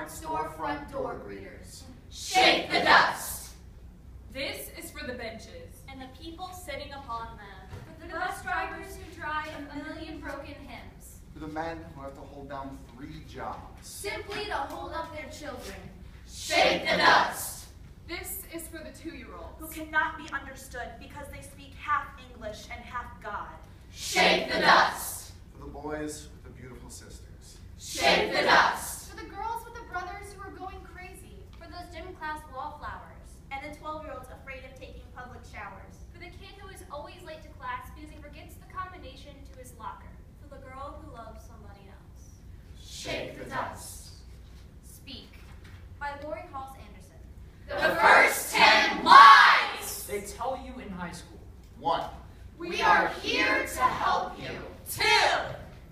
Walmart storefront door greeters. Shake the dust. This is for the benches. And the people sitting upon them. For the bus drivers who drive a million broken hymns. For the men who have to hold down 3 jobs. Simply to hold up their children. Shake the dust. This is for the 2-year-olds. Who cannot be understood because they speak half English and half God. Shake the dust. For the boys with the beautiful sisters. Shake the dust. For the girls with the brothers who are going crazy. For those gym class wallflowers. And the 12-year-olds afraid of taking public showers. For the kid who is always late to class because he forgets the combination to his locker. For the girl who loves somebody else. Shake the dust. Speak. By Lori Halls Anderson. The first 10 lies. They tell you in high school. 1. We are here to help you. 2.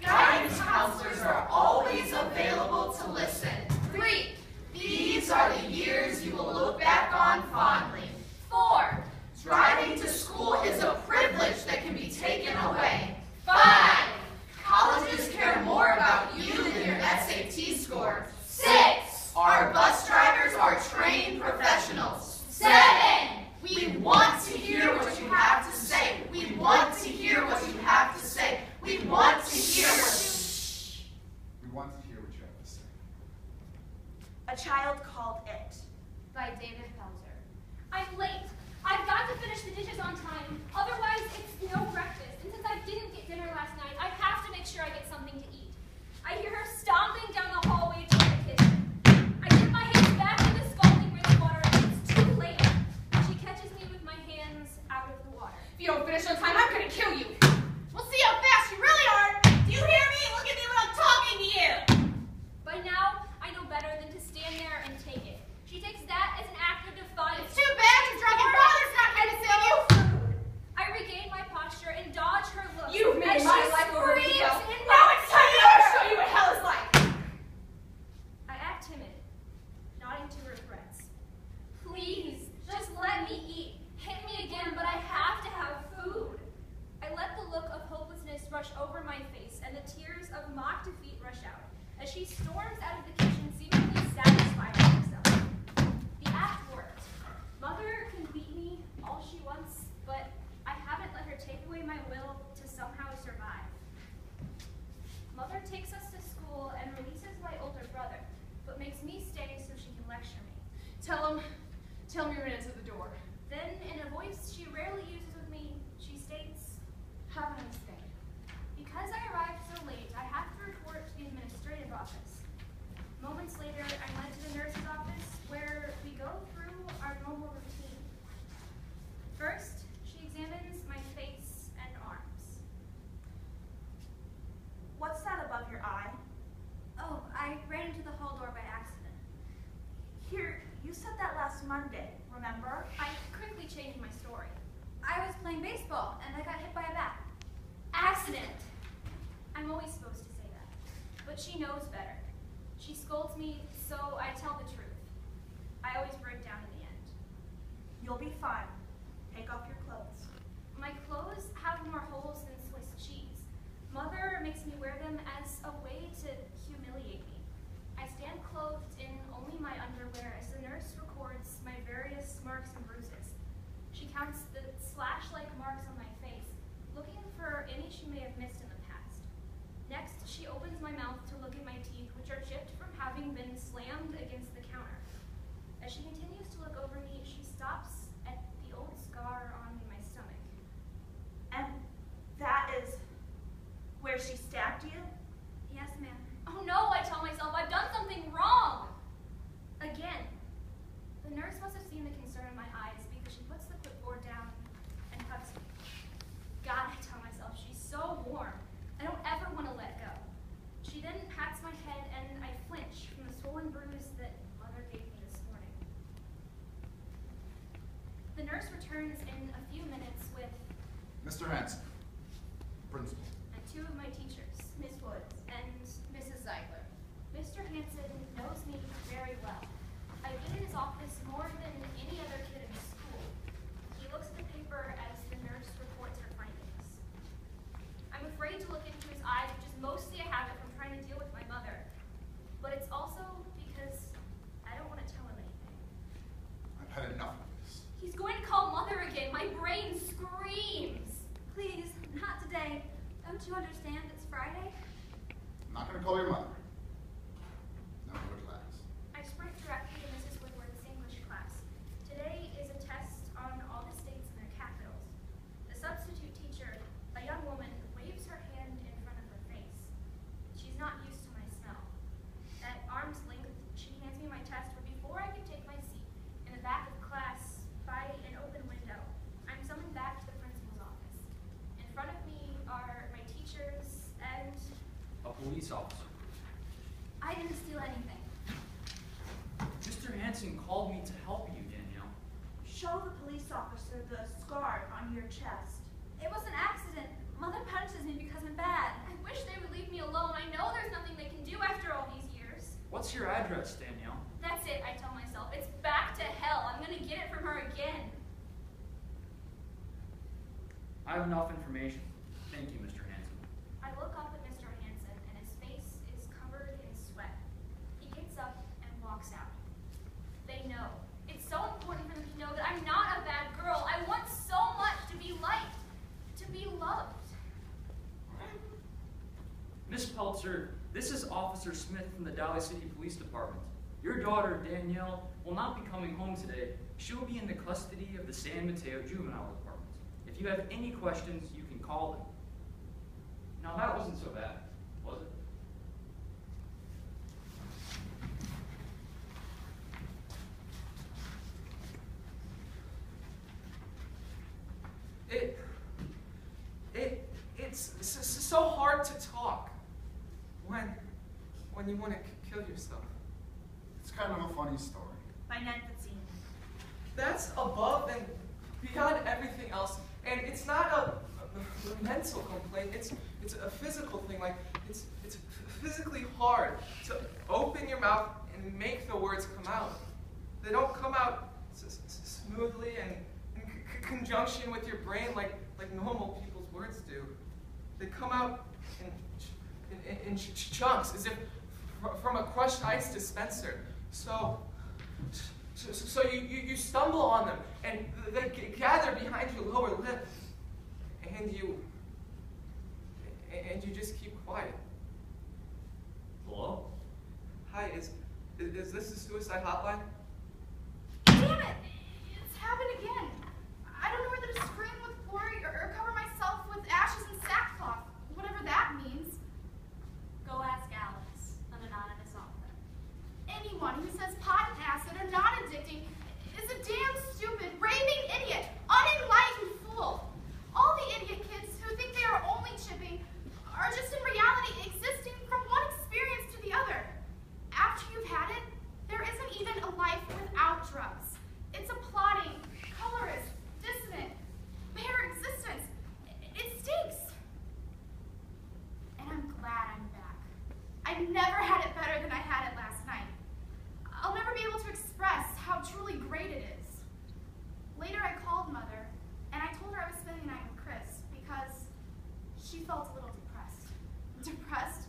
Guidance counselors are always available to listen. 3. These are the years you will look back on fondly. 4. Driving to school is a privilege that can be taken away. 5. Colleges care more about you than your SAT score. 6. Our bus drivers are trained professionals. 7. We want to hear what you have to say. We want to hear what you have to say. We want to hear what you... We want to hear what you have to say. A Child Called It. By David Pelzer. I'm late. I've got to finish the dishes on time. Otherwise, it's no breakfast. And since I didn't get dinner last night, I have to make sure I get something to eat. I hear her stomping down the hallway toward the kitchen. I dip my hands back in the scalding rinse water, and it's too late. She catches me with my hands out of the water. If you don't finish on time, I'm going to kill you. We'll see how fast you really are. Do you hear me? Look at me when I'm talking to you. By now, I know better than to stand there and take it. She takes that as an act of defiance. It's too bad your drunken father's not here to save you. I regain my posture and dodge her look. You've made as my she life over screams hell. in Now my it's time to show you what hell is like. I act timid, nodding to her threats. Please, just let me eat. Hit me again, but I have to have food. I let the look of hopelessness rush over my face and the tears of mock defeat rush out as she storms out of the kitchen, seemingly satisfied with herself. The act worked. Mother can beat me all she wants, but I haven't let her take away my will to somehow survive. Mother takes us to school and releases my older brother, but makes me stay so she can lecture me. Tell him you're in at the door. Then, in a voice she rarely uses with me, she states, Have a nice day. because I arrived so late, I have to report to the administrative office. Moments later, I'm led to the nurse's office where we go through our normal routine. First, she examines my face and arms. What's that above your eye? Oh, I ran into the hall door by accident. Here, you said that last Monday, remember? I quickly changed my story. I was playing baseball and I got hit by a bat. Accident! I'm always supposed to say that, but she knows better. She scolds me, so I tell the truth. I always break down in the end. You'll be fine. Take off your clothes. My clothes have more holes than Swiss cheese. Mother makes me wear them as a way to humiliate me. I stand clothed in only my underwear as the nurse records my various marks and bruises. She counts the slash-like marks on my face, looking for any she may have missed in the past. Next, she opens my mouth to look at my teeth, which are chipped from having been slammed against the counter. As she continues to look over me, she stops at the old scar on my stomach. And that is where she stabbed you? Yes, ma'am. Oh no, I tell myself, I've done something wrong! Again. The nurse must have seen the concern in my eyes because she puts the clipboard down and cuts me. God, I tell myself, she's so warm. I don't ever want to let go. She then pats my head and I flinch from the swollen bruise that Mother gave me this morning. The nurse returns in a few minutes with Mr. Hanson, principal. and 2 of my teachers, Miss Woods. and Mrs. Zeigler. Mr. Hanson knows me very well. I've been in his office more than any other kid in the school. He looks at the paper as the nurse reports her findings. I'm afraid to look into his eyes, which is mostly a habit from trying to deal with my mother. But it's also because to call your mother. Now go to class. I sprint directly to Mrs. Woodward's English class. Today is a test on all the states and their capitals. The substitute teacher, a young woman, waves her hand in front of her face. She's not used to my smell. At arm's length, she hands me my test, but before I can take my seat, in the back of class, by an open window, I'm summoned back to the principal's office. In front of me are my teachers and A police officer. I didn't steal anything. Mr. Hanson called me to help you, Danielle. Show the police officer the scar on your chest. It was an accident. Mother punishes me because I'm bad. I wish they would leave me alone. I know there's nothing they can do after all these years. What's your address, Danielle? That's it, I tell myself. It's back to hell. I'm gonna get it from her again. I have enough information. Thank you, Mr. Hanson. I look up at Mr. Hanson, and his face is covered in sweat. He gets up and walks out. They know. It's so important for them to know that I'm not a bad girl. I want so much to be liked, to be loved. Miss Peltzer, this is Officer Smith from the Dolly City Police Department. Your daughter, Danielle, will not be coming home today. She will be in the custody of the San Mateo Juvenile Department. If you have any questions, you can call them. Now that wasn't so bad, was it? It's so hard to talk when you want to kill yourself. It's kind of a funny story. By Ned Fazzini. That's above and beyond everything else, and it's not a mental complaint. It's a physical thing. Like it's physically hard to open your mouth and make the words come out. They don't come out smoothly and in conjunction with your brain like normal people's words do. They come out in chunks, as if from a crushed ice dispenser. So you stumble on them, and they gather behind your lower lip, and you just keep quiet. Hello? Hi, is this the suicide hotline? Damn it! It's happened again. I don't know whether to scream with glory or cover myself with ashes and sackcloth, whatever that means. Go ask Alex, an anonymous author. Anyone who says pot and acid are not addicting is a damn stupid, raving idiot, unenlightened fool. All the idiot kids who think they are only chipping are just in reality existing from one experience to the other. After you've had it, there isn't even a life without drugs. It's a plotting, colorist, dissonant, bare existence. It stinks. And I'm glad I'm back. I've never had it better than I had it last night. I'll never be able to express how truly great it is. Later I called Mother, and I told her I was spending the night with Chris because she felt a little depressed. Depressed?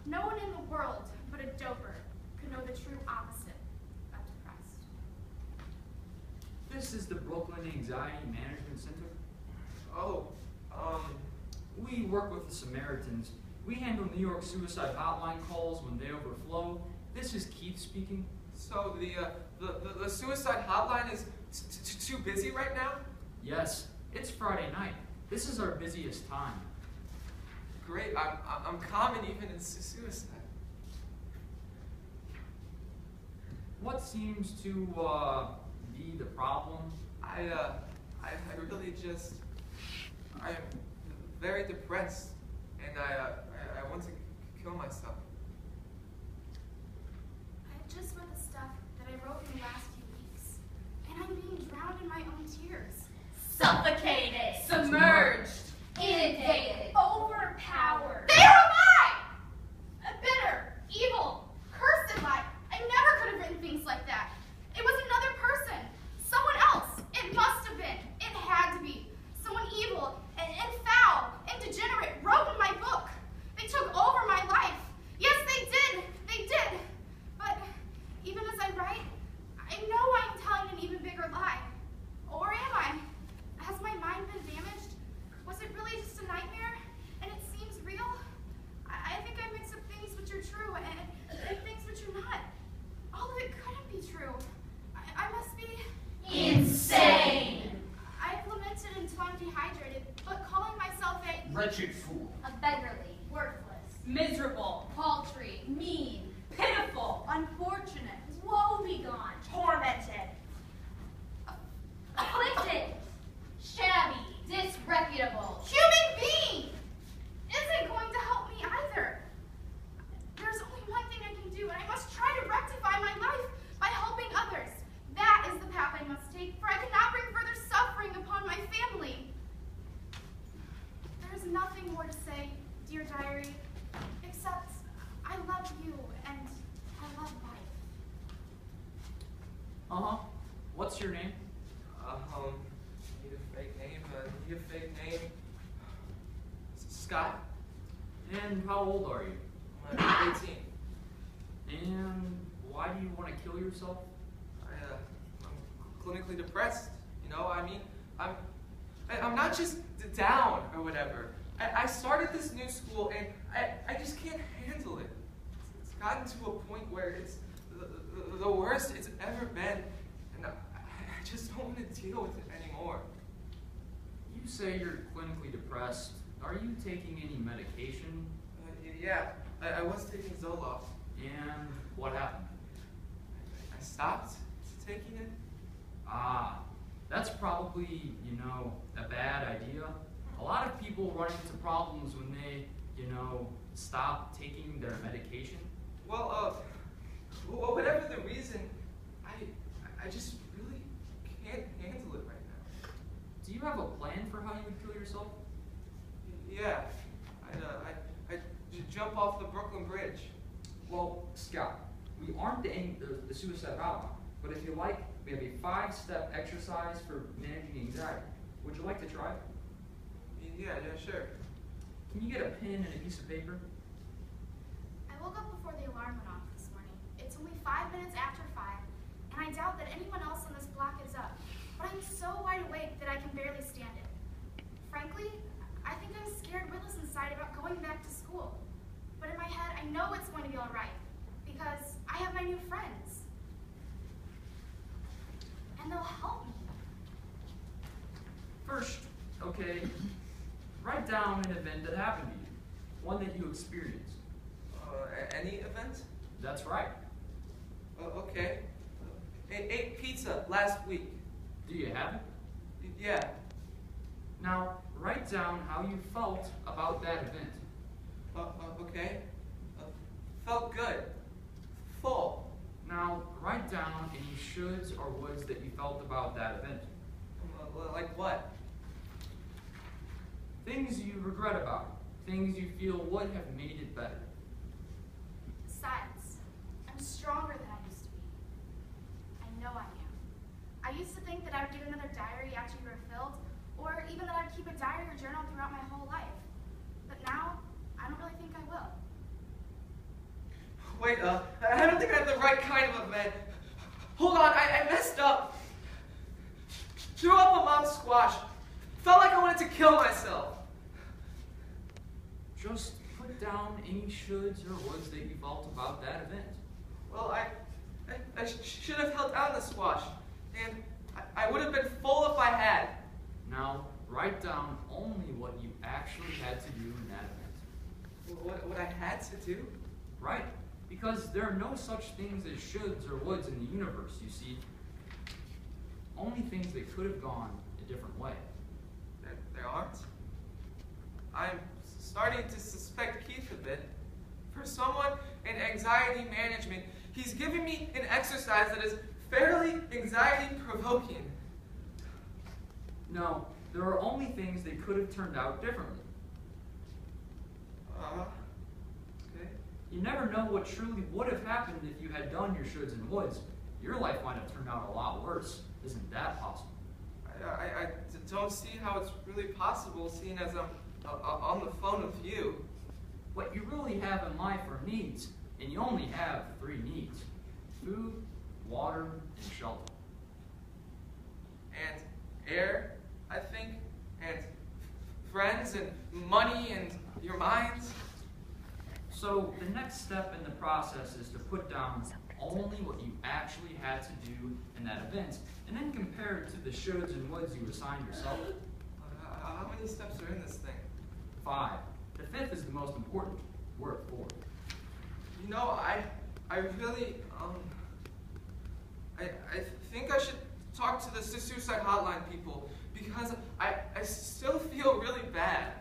No one in the world but a doper could know the true opposite of depressed. This is the Brooklyn Anxiety Management Center. Oh, We work with the Samaritans. We handle New York suicide hotline calls when they overflow. This is Keith speaking. so the suicide hotline is too busy right now? Yes, it's Friday night. This is our busiest time. Great, I'm common even in suicide. What seems to be the problem? I really just, I am very depressed, and I want to kill myself. I just read the stuff that I wrote in the last few weeks, and I'm being drowned in my own tears. Suffocated. Submerged. Inundated. Overpowered. There am I! Bitter, evil, cursed life. I never could have written things like that. It was another person. Someone else. It must have been. It had to be. Someone evil and foul and degenerate wrote in my book. They took over my life. Yes, they did. They did. But even as I write, I know I'm telling an even bigger lie. Or am I? Has my mind been wretched fool. A beggarly, worthless, Miserable. paltry, mean, Pitiful. unfortunate, woebegone, tormented, afflicted, shabby, disreputable, human being isn't going to help me either. There's only one thing I can do, and I must try to rectify my life by helping others. That is the path I must take, for I cannot bring further suffering upon my family. There is nothing more to say, dear diary, except I love you and I love life. Uh-huh. What's your name? Need a fake name. Need a fake name. Scott. And how old are you? I'm 18. And why do you want to kill yourself? I'm clinically depressed. You know, I mean, I'm not just down or whatever. I started this new school and I just can't handle it. It's gotten to a point where it's the worst it's ever been, and I just don't want to deal with it anymore. You say you're clinically depressed. Are you taking any medication? Yeah, I was taking Zoloft. And what happened? I stopped taking it. Ah, that's probably, a bad idea. A lot of people run into problems when they, stop taking their medication. Well, whatever the reason, I just really can't handle it right now. Do you have a plan for how you would kill yourself? Yeah, I'd jump off the Brooklyn Bridge. Well, Scott, we aren't the suicide hotline, but if you like, we have a 5-step exercise for managing anxiety. Would you like to try it? Yeah, sure. Can you get a pen and a piece of paper? I woke up before the alarm went off this morning. It's only 5 minutes after 5, and I doubt that anyone else on this block is up. But I'm so wide awake that I can barely stand it. Frankly, I think I'm scared witless inside about going back to school. But in my head, I know it's going to be all right, because I have my new friends. And they'll help me. First, okay, write down an event that happened to you, one that you experienced. Any event? That's right. Okay. Ate pizza last week. Do you have it? Yeah. Now, write down how you felt about that event. Okay. Felt good. Full. Now, write down any shoulds or woulds that you felt about that event. Like what? Things you regret about. Things you feel would have made it better. Besides, I'm stronger than I used to be. I know I am. I used to think that I would get another diary after you were filled, or even that I'd keep a diary or journal throughout my whole life. But now, I don't really think I will. Wait, I don't think I have the right kind of event. Hold on, I messed up. Threw up a mom's squash. Felt like I wanted to kill myself. Just put down any shoulds or woulds that you felt about that event. Well, I should have held down the squash, and I would have been full if I had. Now, write down only what you actually had to do in that event. What I had to do? Right, because there are no such things as shoulds or woulds in the universe, you see. Only things that could have gone a different way. There aren't? I'm starting to suspect Keith a bit. For someone in anxiety management, he's giving me an exercise that is fairly anxiety-provoking. No, there are only things that could have turned out differently. Okay. You never know what truly would have happened if you had done your shoulds and woulds. Your life might have turned out a lot worse. Isn't that possible? I don't see how it's really possible, seeing as I'm on the phone with you. What you really have in life are needs, and you only have 3 needs: food, water, and shelter. And air, I think, and friends, and money, and your mind. So the next step in the process is to put down only what you actually had to do in that event, and then compare it to the shoulds and woulds you assigned yourself. How many steps are in this thing? 5. The 5th is the most important. We're at 4. You know, I really, I think I should talk to the suicide hotline people because I still feel really bad.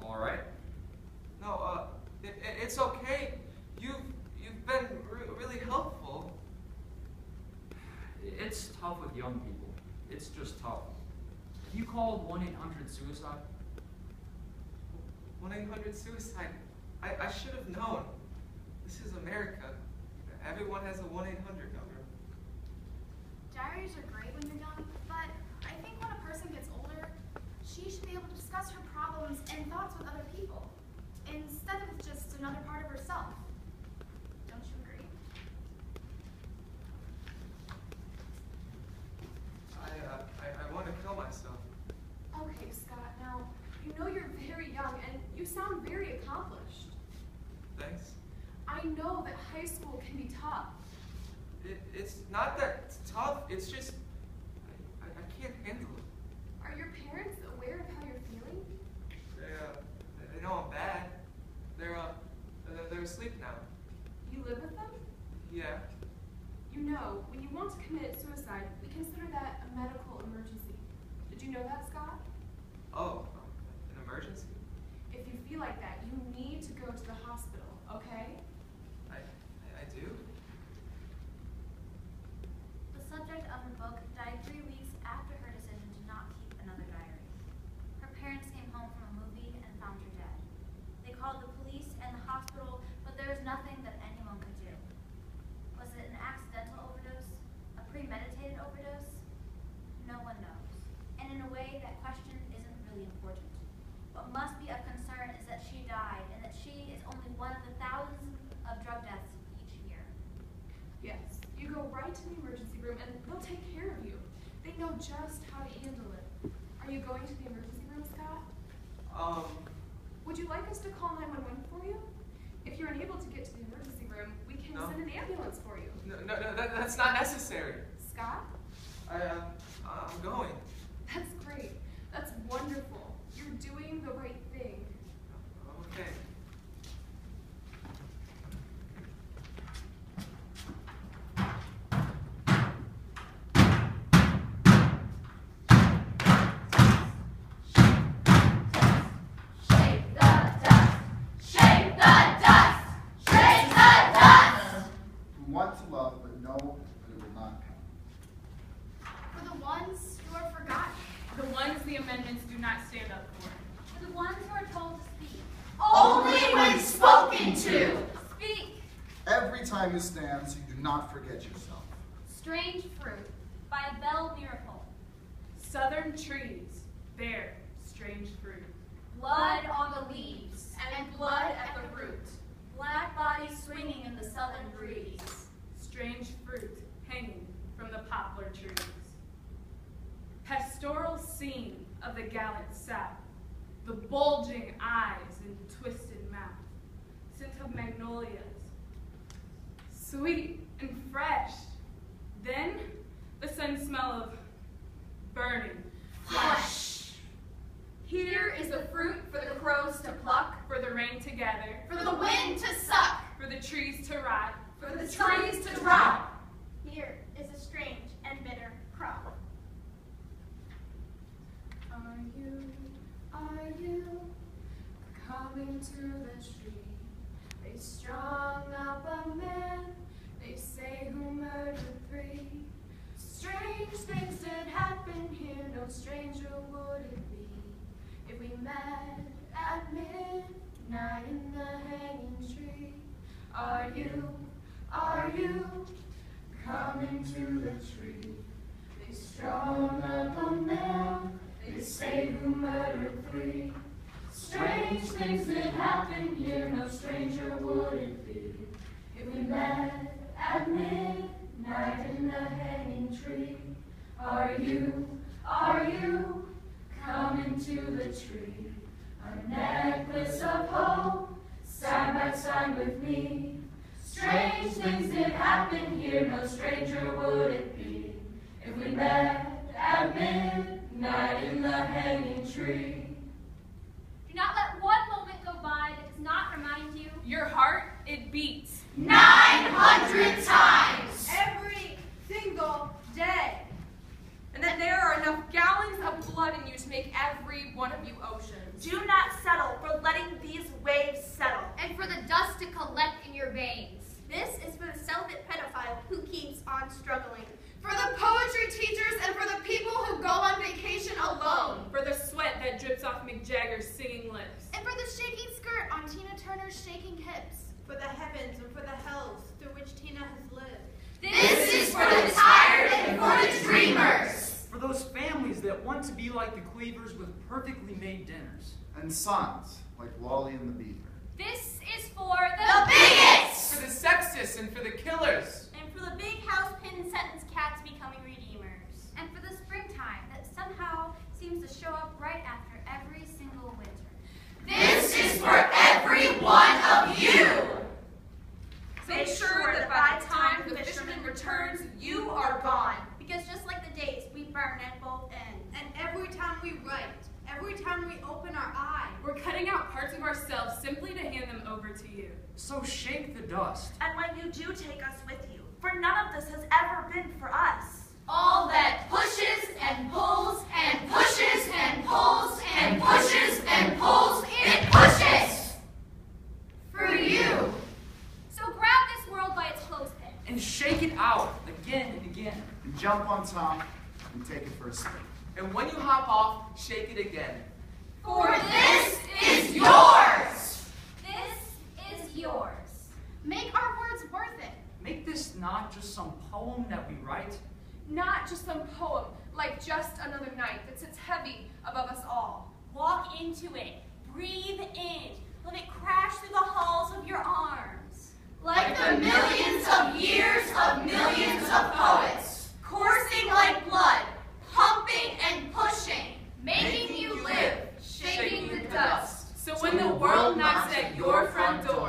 All right. No, it's okay. You've been really helpful. It's tough with young people. It's just tough. You called 1-800-SUICIDE? 1-800-SUICIDE. I should have known. This is America. Everyone has a 1-800 number. Diaries are great when you're young, but I think when a person gets older, she should be able to discuss her problems and thoughts with other people, instead of just another part of herself. Don't you agree? I want to kill myself. Okay, Scott, now, you know you're very young and you sound very accomplished. Thanks. I know that high school can be tough. It's not that it's tough, it's just, I can't handle it. Are your parents aware of how you're feeling? They know I'm bad. They're asleep now. You live with them? Yeah. You know, when you want to commit suicide, we consider that a medical emergency. Did you know that, Scott? Oh, an emergency? If you feel like that, you need to go to the hospital, okay? I do? The subject of the book died 3 weeks after her decision to not keep another diary. Her parents came home from a movie and found her dead. They called the police and the hospital, but there was nothing that anyone could do. Was it an accidental overdose? A premeditated overdose? No one knows. And in a way, that question isn't really important. What must be of concern is that she died, and that she is only one of the thousands of drug deaths each year. Yes, you go right to the emergency room and they'll take care of you. They know just how to handle it. Are you going to the emergency room, Scott? Would you like us to call 911 for you? If you're unable to get to the emergency room, we can No. send an ambulance for you. No, that's not necessary. Scott? I'm going. That's great. That's wonderful. You're doing the right thing. Okay. Shake the dust! Shake the dust! Shake the dust! We want to love, but know that it will not come. For the ones who are forgotten. The ones the amendments do not stand up for. For the ones who are told to speak. Only when spoken to! Speak! Every time you stand, so you do not forget yourself. Strange Fruit by Belle Miracle. Southern trees bear strange fruit. Blood on the leaves And blood at the root. Black bodies swinging in the southern breeze. Strange fruit hanging from the poplar trees. Pastoral scene of the gallant South. The bulging eyes and twisted mouth. Scent of magnolias. Sweet and fresh. Then the sudden smell of burning Hush! Here is the fruit for the crows to pluck, for the rain to gather, for the wind to suck, for the trees to rot, for the trees to drop. Here is a strange and bitter crop. Are you coming to the tree? They strung up a man, they say, who murdered 3. Strange things did happen here, no stranger would it be if we met at midnight in the hanging tree. Are you coming to the tree? They strung up a man, they say, who murdered 3. Strange things did happen here, no stranger would it be if we met at midnight in the hanging tree. Are you coming to the tree? A necklace of hope, side by side with me. Strange things did happen here, no stranger would it be if we met at midnight in the hanging tree. Do not let one moment go by that does not remind you. Your heart, it beats 900 times. every single day. And that there are enough gallons of blood in you to make every one of you oceans. Do not settle for letting these waves settle. And for the dust to collect in your veins. This is for the celibate pedophile who keeps on struggling. For the poetry teachers and for the people who go on vacation alone. For the sweat that drips off Mick Jagger's singing lips. And for the shaking skirt on Tina Turner's shaking hips. For the heavens and for the hells through which Tina has lived. This is for the tired and for the dreamers. For those families that want to be like the Cleavers with perfectly made dinners. And sons, like Wally and the Beaver. This is for The bigots. For the sexists and for the killers. And for the big house pin sentence cats becoming redeemers. And for the springtime that somehow seems to show up right after every single winter. This is for every one of you. Make sure that by the time the fisherman returns, you are gone. Because just like the days, we burn at both ends. And every time we write, every time we open our eye, We're cutting out parts of ourselves simply to hand them over to you. So shake the dust. And when you do take us with you, for none of this has ever been for us. all that pushes and pulls and pushes and pulls and pushes and pulls, it pushes for you. So grab this world by its clothespin. And shake it out again and again. And jump on top and take it for a spin. And when you hop off, shake it again. For this is yours. This is yours. Make our words worth it. Make this not just some poem that we write. Not just some poem, like just another night that sits heavy above us all. Walk into it. Breathe in. Let it crash through the halls of your arms. Like the millions of years of millions of poets, coursing like blood, pumping and pushing, making you live, shaking the dust. So when the world knocks at your front door,